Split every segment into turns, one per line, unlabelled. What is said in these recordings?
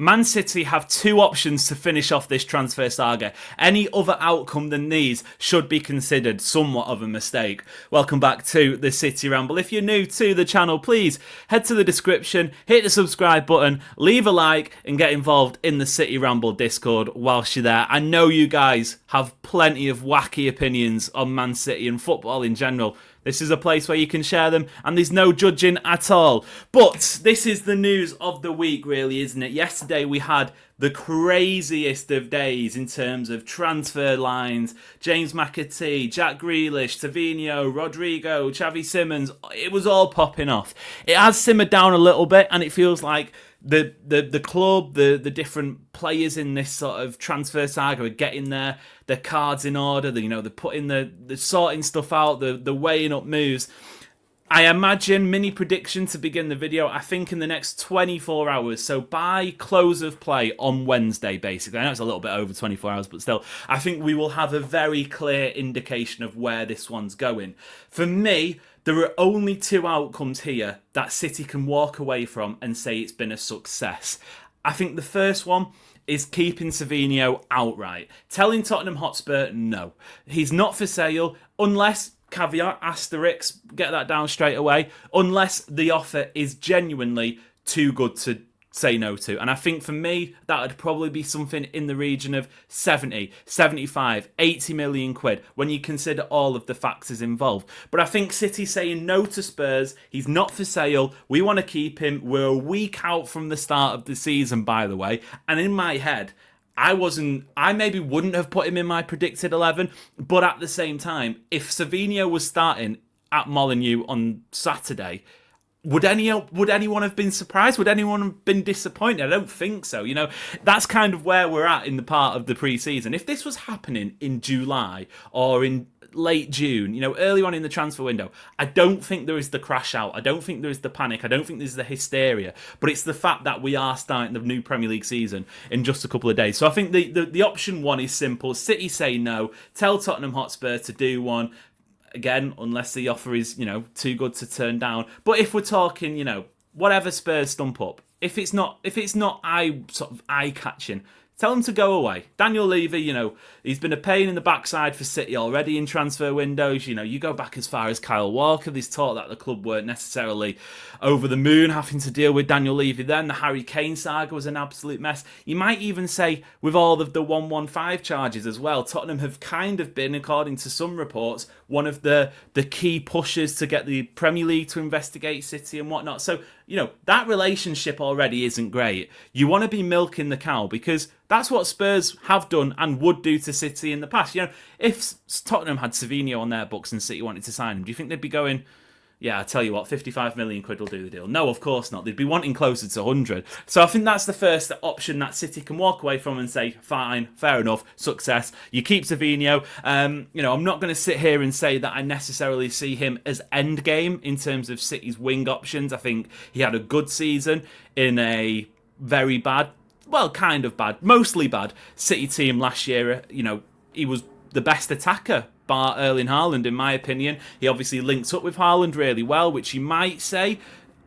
Man City have two options to finish off this transfer saga. Any other outcome than these should be considered somewhat of a mistake. Welcome back to the City Ramble. If you're new to the channel, please head to the description, hit the subscribe button, leave a like, and get involved in the City Ramble Discord whilst you're there. I know you guys have plenty of wacky opinions on Man City and football in general. This is a place where you can share them, and there's no judging at all. But this is the news of the week, really, isn't it? Yesterday we had the craziest of days in terms of transfer lines. James McAtee, Jack Grealish, Savinho, Rodrygo, Xavi Simons. It was all popping off. It has simmered down a little bit, and it feels like the club, the different players in this sort of transfer saga are getting their cards in order. They're putting the sorting stuff out, the weighing up moves. I imagine, mini prediction to begin the video, I think in the next 24 hours, so by close of play on Wednesday, basically. I know it's a little bit over 24 hours, but still, I think we will have a very clear indication of where this one's going. For me, there are only two outcomes here that City can walk away from and say it's been a success. I think the first one is keeping Savinho outright. Telling Tottenham Hotspur, no. He's not for sale unless, caveat, asterisk, get that down straight away, unless the offer is genuinely too good to say no to. And I think for me, that would probably be something in the region of 70, 75, 80 million quid when you consider all of the factors involved. But I think City saying no to Spurs, he's not for sale, we want to keep him. We're a week out from the start of the season, by the way. And in my head, I maybe wouldn't have put him in my predicted 11, but at the same time, if Savinho was starting at Molineux on Saturday, would anyone have been surprised? Would anyone have been disappointed? I don't think so. That's kind of where we're at in the part of the pre-season. If this was happening in July or in late June, early on in the transfer window, I don't think there is the crash out. I don't think there is the panic. I don't think there's the hysteria. But it's the fact that we are starting the new Premier League season in just a couple of days. So I think the option one is simple. City say no. Tell Tottenham Hotspur to do one. Again, unless the offer is, too good to turn down. But if we're talking, whatever Spurs stump up, if it's not eye-catching, tell him to go away. Daniel Levy, he's been a pain in the backside for City already in transfer windows. You go back as far as Kyle Walker. There's talk that the club weren't necessarily over the moon having to deal with Daniel Levy then. The Harry Kane saga was an absolute mess. You might even say with all of the 115 charges as well, Tottenham have kind of been, according to some reports, one of the key pushers to get the Premier League to investigate City and whatnot. So, that relationship already isn't great. You want to be milking the cow because that's what Spurs have done and would do to City in the past. If Tottenham had Savinho on their books and City wanted to sign him, do you think they'd be going, yeah, I tell you what, 55 million quid will do the deal? No, of course not. They'd be wanting closer to 100. So I think that's the first option that City can walk away from and say, fine, fair enough, success. You keep Savinho. I'm not going to sit here and say that I necessarily see him as endgame in terms of City's wing options. I think he had a good season in a very bad, well, kind of bad, mostly bad City team last year. He was the best attacker, bar Erling Haaland, in my opinion. He obviously links up with Haaland really well, which you might say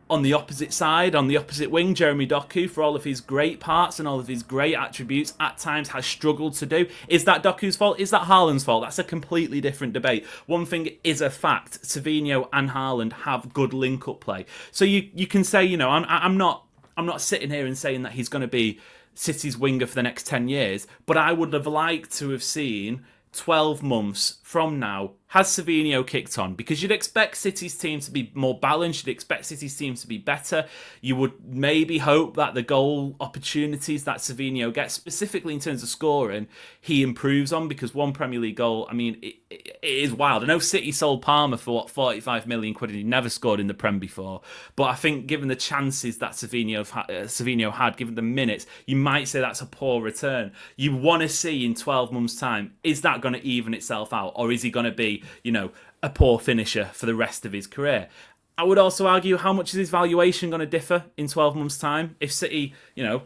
on the opposite side, on the opposite wing, Jeremy Doku, for all of his great parts and all of his great attributes, at times has struggled to do. Is that Doku's fault? Is that Haaland's fault? That's a completely different debate. One thing is a fact, Savinho and Haaland have good link-up play. So you can say, I'm not sitting here and saying that he's going to be City's winger for the next 10 years, but I would have liked to have seen 12 months from now, has Savinho kicked on? Because you'd expect City's team to be more balanced. You'd expect City's team to be better. You would maybe hope that the goal opportunities that Savinho gets, specifically in terms of scoring, he improves on, because one Premier League goal, it is wild. I know City sold Palmer for, 45 million quid, and he never scored in the Prem before. But I think given the chances that Savinho had, given the minutes, you might say that's a poor return. You want to see in 12 months' time, is that going to even itself out? Or is he going to be, a poor finisher for the rest of his career? I would also argue, how much is his valuation going to differ in 12 months' time? If City, are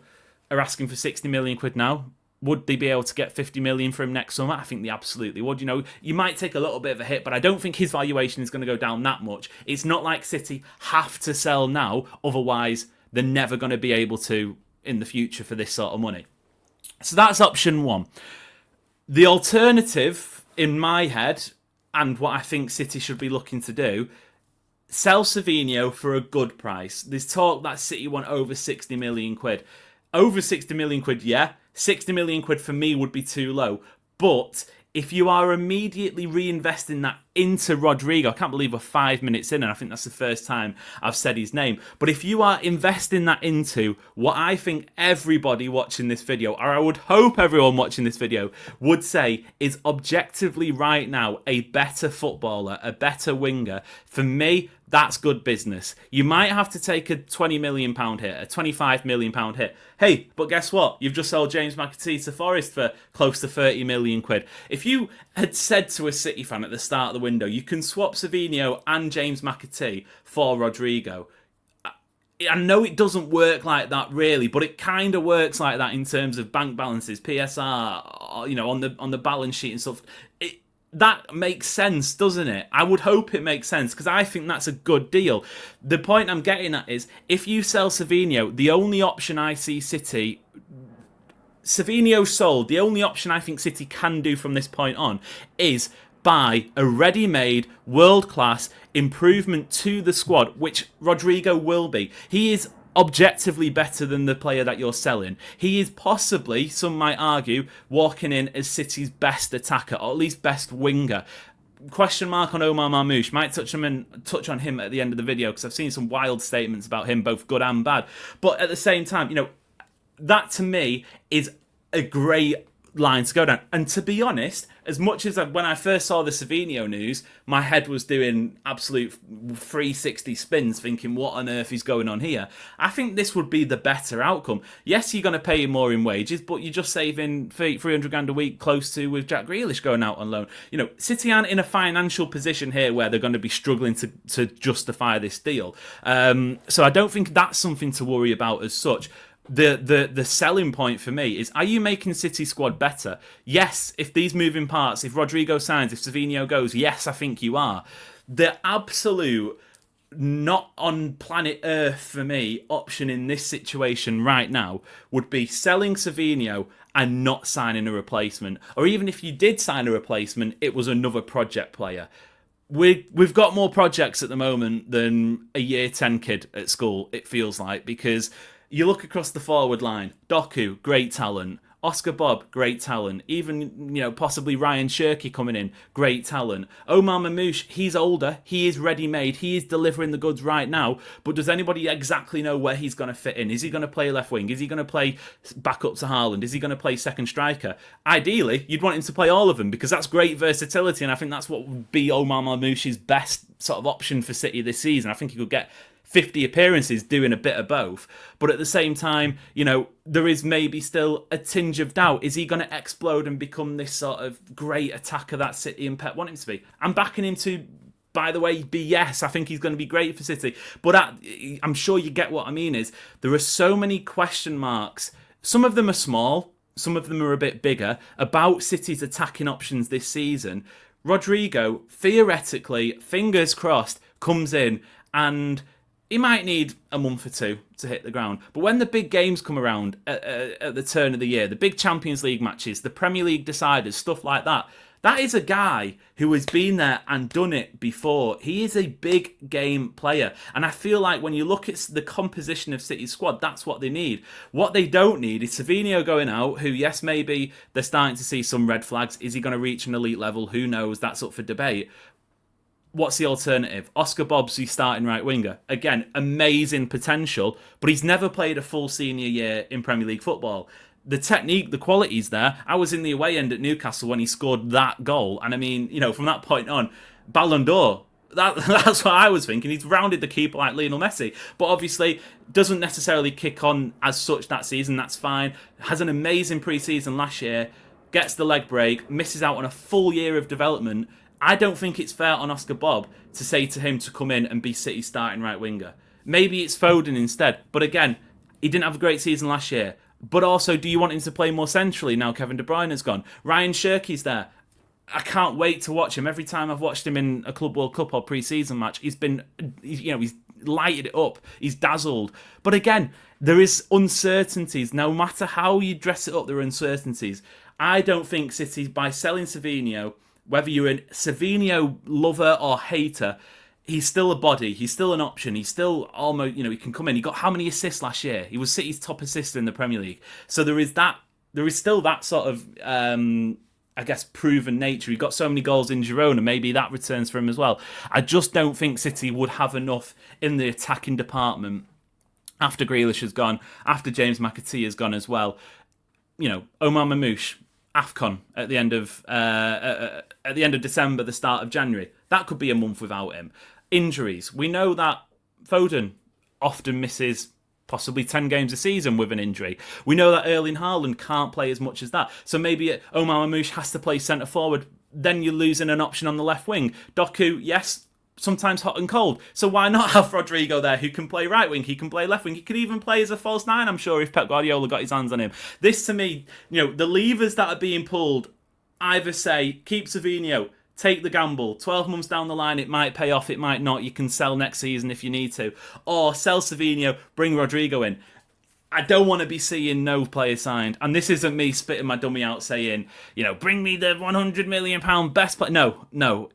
asking for 60 million quid now, would they be able to get 50 million for him next summer? I think they absolutely would. You might take a little bit of a hit, but I don't think his valuation is going to go down that much. It's not like City have to sell now, otherwise they're never going to be able to in the future for this sort of money. So that's option one. The alternative, in my head, and what I think City should be looking to do, sell Savinho for a good price. There's talk that City want over 60 million quid. Over 60 million quid, yeah. 60 million quid for me would be too low. But if you are immediately reinvesting that into Rodrigo, I can't believe we're 5 minutes in, and I think that's the first time I've said his name. But if you are investing that into what I think everybody watching this video, or I would hope everyone watching this video, would say is objectively right now a better footballer, a better winger, for me, that's good business. You might have to take a £20 million hit, a £25 million hit. Hey, but guess what? You've just sold James McAtee to Forest for close to 30 million quid. If you had said to a City fan at the start of the window, you can swap Savinho and James McAtee for Rodrigo, I know it doesn't work like that really, but it kind of works like that in terms of bank balances, PSR, on the balance sheet and stuff. That makes sense, doesn't it? I would hope it makes sense, because I think that's a good deal. The point I'm getting at is, if you sell Savinho, the only option I see City... Savinho sold, the only option I think City can do from this point on is buy a ready-made, world-class improvement to the squad, which Rodrigo will be. He is objectively better than the player that you're selling. He is possibly, some might argue, walking in as City's best attacker, or at least best winger. Question mark on Omar Marmoush. Might touch on him at the end of the video, because I've seen some wild statements about him, both good and bad. But at the same time, that to me is a great line to go down. And to be honest, as much as when I first saw the Savinho news, my head was doing absolute 360 spins, thinking, what on earth is going on here? I think this would be the better outcome. Yes, you're going to pay him more in wages, but you're just saving 300 grand a week, close to with Jack Grealish going out on loan. City aren't in a financial position here where they're going to be struggling to justify this deal. So I don't think that's something to worry about as such. The selling point for me is, are you making City squad better? Yes, if these moving parts, if Rodrigo signs, if Savinho goes, yes, I think you are. The absolute not on planet Earth for me option in this situation right now would be selling Savinho and not signing a replacement. Or even if you did sign a replacement, it was another project player. We've got more projects at the moment than a year 10 kid at school, it feels like, because you look across the forward line, Doku, great talent. Oscar Bob, great talent. Even, possibly Ryan Shirky coming in, great talent. Omar Mamouche, he's older. He is ready-made. He is delivering the goods right now. But does anybody exactly know where he's going to fit in? Is he going to play left wing? Is he going to play back up to Haaland? Is he going to play second striker? Ideally, you'd want him to play all of them, because that's great versatility, and I think that's what would be Omar Mamouche's best sort of option for City this season. I think he could get 50 appearances doing a bit of both. But at the same time, there is maybe still a tinge of doubt. Is he going to explode and become this sort of great attacker that City and Pep want him to be? I'm backing him to, by the way, be yes. I think he's going to be great for City. But I'm sure you get what I mean is, there are so many question marks. Some of them are small, some of them are a bit bigger, about City's attacking options this season. Rodrigo, theoretically, fingers crossed, comes in and he might need a month or two to hit the ground. But when the big games come around at the turn of the year, the big Champions League matches, the Premier League deciders, stuff like that, that is a guy who has been there and done it before. He is a big game player. And I feel like when you look at the composition of City's squad, that's what they need. What they don't need is Savinho going out, who, yes, maybe they're starting to see some red flags. Is he going to reach an elite level? Who knows? That's up for debate. What's the alternative? Oscar Bobb's the starting right winger. Again, amazing potential, but he's never played a full senior year in Premier League football. The technique, the quality's there. I was in the away end at Newcastle when he scored that goal. And I mean, from that point on, Ballon d'Or. That's what I was thinking. He's rounded the keeper like Lionel Messi. But obviously, doesn't necessarily kick on as such that season. That's fine. Has an amazing pre-season last year. Gets the leg break. Misses out on a full year of development. I don't think it's fair on Oscar Bobb to say to him to come in and be City's starting right winger. Maybe it's Foden instead. But again, he didn't have a great season last year. But also, do you want him to play more centrally now Kevin De Bruyne has gone? Ryan Shirky's there. I can't wait to watch him. Every time I've watched him in a Club World Cup or pre-season match, he's lighted it up. He's dazzled. But again, there is uncertainties. No matter how you dress it up, there are uncertainties. I don't think City, by selling Savinho, whether you're a Savinho lover or hater, he's still a body. He's still an option. He's still almost, he can come in. He got how many assists last year? He was City's top assister in the Premier League. So there is still that sort of, I guess, proven nature. He got so many goals in Girona. Maybe that returns for him as well. I just don't think City would have enough in the attacking department after Grealish has gone, after James McAtee has gone as well. Omar Mamouche, AFCON at the end of December, the start of January. That could be a month without him. Injuries. We know that Foden often misses possibly 10 games a season with an injury. We know that Erling Haaland can't play as much as that. So maybe Omar Mamouche has to play centre forward. Then you're losing an option on the left wing. Doku, yes, sometimes hot and cold. So why not have Rodrygo there, who can play right wing, he can play left wing, he could even play as a false nine, I'm sure, if Pep Guardiola got his hands on him. This, to me, the levers that are being pulled either say, keep Savinho, take the gamble. 12 months down the line, it might pay off, it might not. You can sell next season if you need to. Or sell Savinho, bring Rodrigo in. I don't want to be seeing no player signed. And this isn't me spitting my dummy out saying, bring me the £100 million best player. No. No,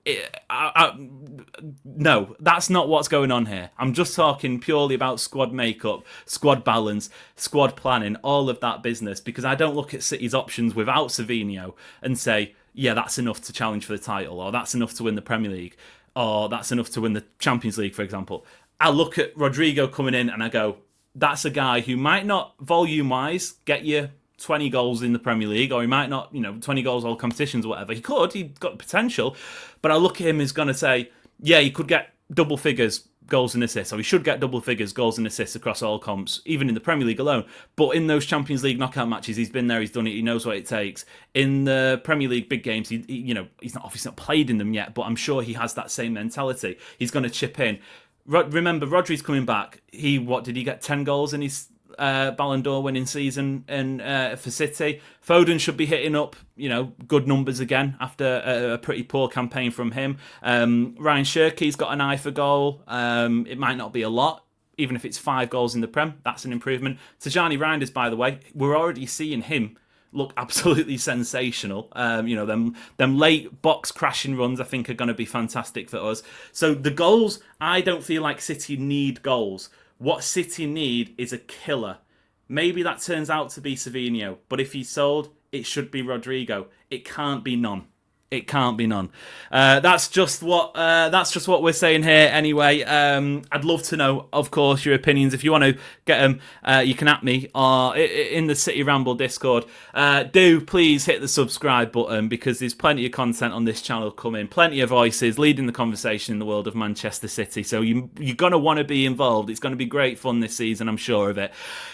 that's not what's going on here. I'm just talking purely about squad makeup, squad balance, squad planning, all of that business. Because I don't look at City's options without Savinho and say, yeah, that's enough to challenge for the title, or that's enough to win the Premier League, or that's enough to win the Champions League, for example. I look at Rodrigo coming in and I go, that's a guy who might not, volume-wise, get you 20 goals in the Premier League, or he might not, 20 goals all competitions or whatever. He could, he's got potential, but I look at him as going to say, yeah, he could get double figures goals and assists, or he should get double figures goals and assists across all comps, even in the Premier League alone. But in those Champions League knockout matches, he's been there, he's done it, he knows what it takes. In the Premier League big games, he's obviously not played in them yet, but I'm sure he has that same mentality. He's going to chip in. Remember, Rodri's coming back. What did he get? 10 goals in his Ballon d'Or winning season for City. Foden should be hitting up, good numbers again after a pretty poor campaign from him. Ryan Cherki's got an eye for goal. It might not be a lot, even if it's 5 goals in the Prem. That's an improvement. Tijani Reinders, by the way, we're already seeing him look absolutely sensational. Them late box crashing runs, I think, are going to be fantastic for us. So the goals, I don't feel like City need goals. What City need is a killer. Maybe that turns out to be Savinho, but if he's sold, it should be Rodrigo. It can't be none. It can't be none. That's just what we're saying here. Anyway, I'd love to know, of course, your opinions. If you want to get them, you can at me or in the City Ramble Discord. Do please hit the subscribe button, because there's plenty of content on this channel coming. Plenty of voices leading the conversation in the world of Manchester City. So you're gonna want to be involved. It's going to be great fun this season, I'm sure of it.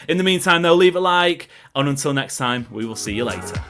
In the meantime, though, leave a like, and until next time, we will see you later.